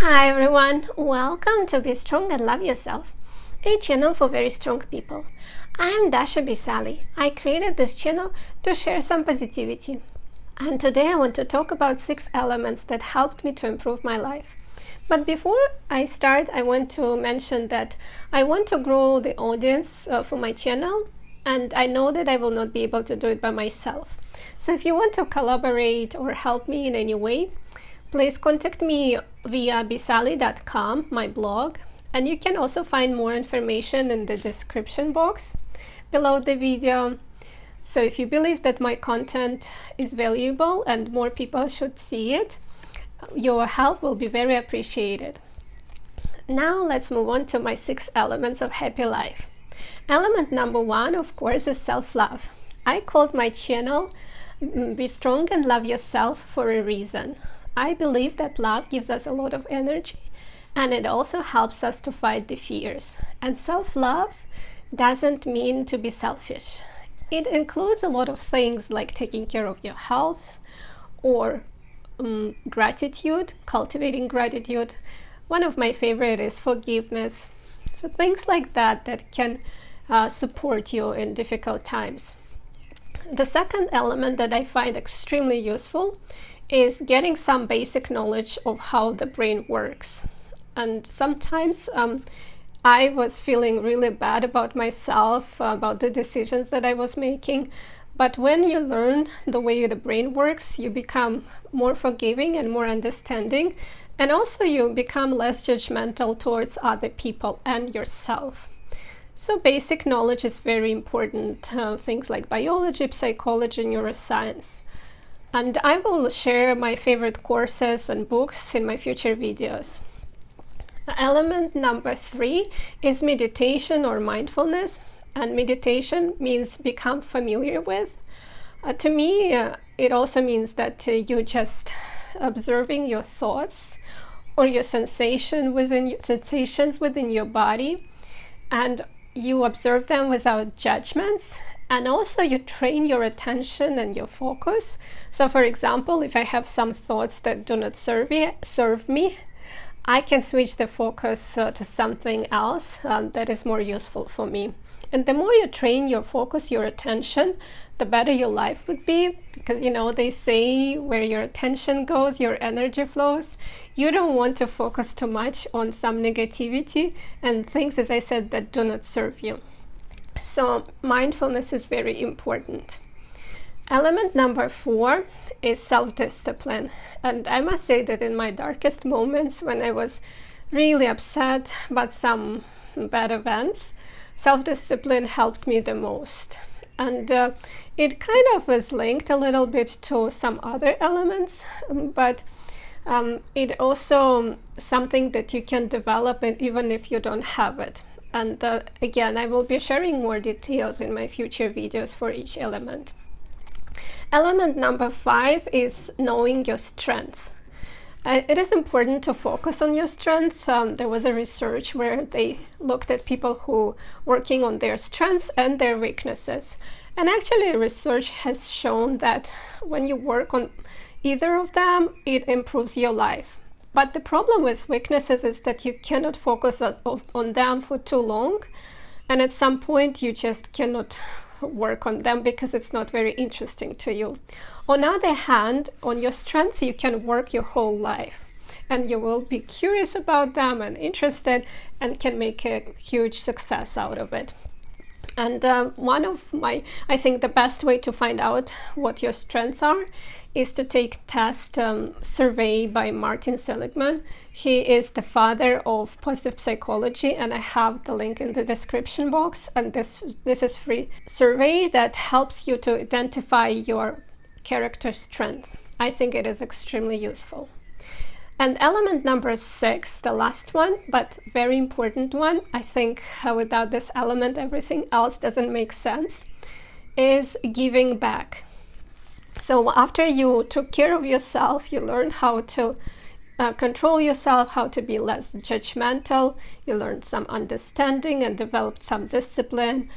Hi everyone, welcome to Be Strong and Love Yourself, a channel for very strong people. I am Dasha Bisali. I created this channel to share some positivity. And today I want to talk about 6 elements that helped me to improve my life. But before I start, I want to mention that I want to grow the audience for my channel, and I know that I will not be able to do it by myself. So if you want to collaborate or help me in any way, please contact me via bisali.com, my blog, and you can also find more information in the description box below the video. So if you believe that my content is valuable and more people should see it, your help will be very appreciated. Now let's move on to my 6 elements of happy life. Element number 1, of course, is self-love. I called my channel Be Strong and Love Yourself for a reason. I believe that love gives us a lot of energy, and it also helps us to fight the fears. And self-love doesn't mean to be selfish. It includes a lot of things like taking care of your health or gratitude, cultivating gratitude. One of my favorite is forgiveness. So things like that can support you in difficult times. The second element that I find extremely useful is getting some basic knowledge of how the brain works. And sometimes I was feeling really bad about myself, about the decisions that I was making. But when you learn the way the brain works, you become more forgiving and more understanding. And also you become less judgmental towards other people and yourself. So basic knowledge is very important. Things like biology, psychology, neuroscience. And I will share my favorite courses and books in my future videos. Element number 3 is meditation or mindfulness. And meditation means become familiar with. To me, it also means that you just observing your thoughts or your sensations within your body, and you observe them without judgments. And also you train your attention and your focus. So for example, if I have some thoughts that do not serve me, I can switch the focus to something else that is more useful for me. And the more you train your focus, your attention, the better your life would be. Because, they say where your attention goes, your energy flows. You don't want to focus too much on some negativity and things, as I said, that do not serve you. So mindfulness is very important. Element number 4 is self-discipline. And I must say that in my darkest moments, when I was really upset about some bad events, self-discipline helped me the most. And it kind of was linked a little bit to some other elements, but it also something that you can develop even if you don't have it. And again, I will be sharing more details in my future videos for each element. Element number 5 is knowing your strength. It is important to focus on your strengths. There was a research where they looked at people who working on their strengths and their weaknesses. And actually research has shown that when you work on either of them, it improves your life. But the problem with weaknesses is that you cannot focus on them for too long. And at some point, you just cannot work on them because it's not very interesting to you. On the other hand, on your strengths, you can work your whole life. And you will be curious about them and interested and can make a huge success out of it. And I think the best way to find out what your strengths are is to take test survey by Martin Seligman. He is the father of positive psychology, and I have the link in the description box. And this is free survey that helps you to identify your character strength. I think it is extremely useful. And element number 6, the last one, but very important one, I think without this element, everything else doesn't make sense, is giving back. So after you took care of yourself, you learned how to control yourself, how to be less judgmental, you learned some understanding and developed some discipline.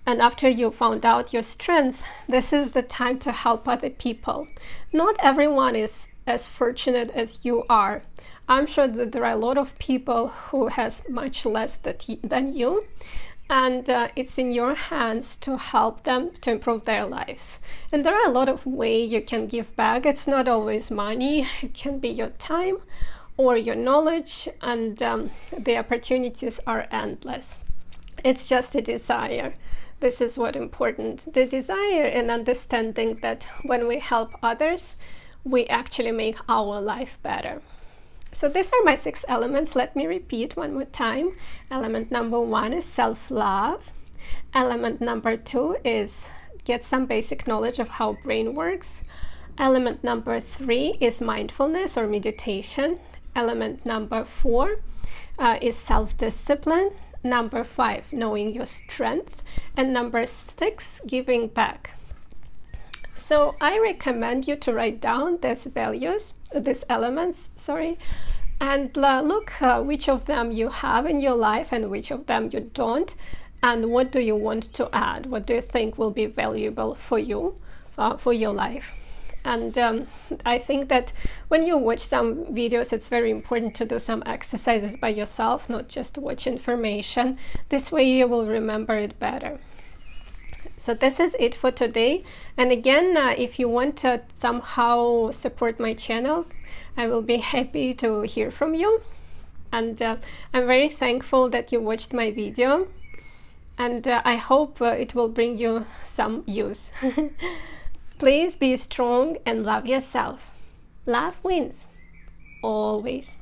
And after you found out your strengths, this is the time to help other people. Not everyone is as fortunate as you are. I'm sure that there are a lot of people who has much less than you, and it's in your hands to help them to improve their lives. And there are a lot of ways you can give back. It's not always money. It can be your time or your knowledge, and the opportunities are endless. It's just a desire. This is what's important. The desire and understanding that when we help others, we actually make our life better. So these are my 6 elements. Let me repeat one more time. Element number 1 is self-love. Element number 2 is get some basic knowledge of how brain works. Element number 3 is mindfulness or meditation. Element number 4 is self-discipline. Number 5, knowing your strength. And number 6, giving back. So I recommend you to write down these elements, and look which of them you have in your life and which of them you don't, and what do you want to add? What do you think will be valuable for you, for your life? And I think that when you watch some videos, it's very important to do some exercises by yourself, not just watch information. This way you will remember it better. So this is it for today. And again, if you want to somehow support my channel, I will be happy to hear from you. And I'm very thankful that you watched my video. And I hope it will bring you some use. Please be strong and love yourself. Love wins, always.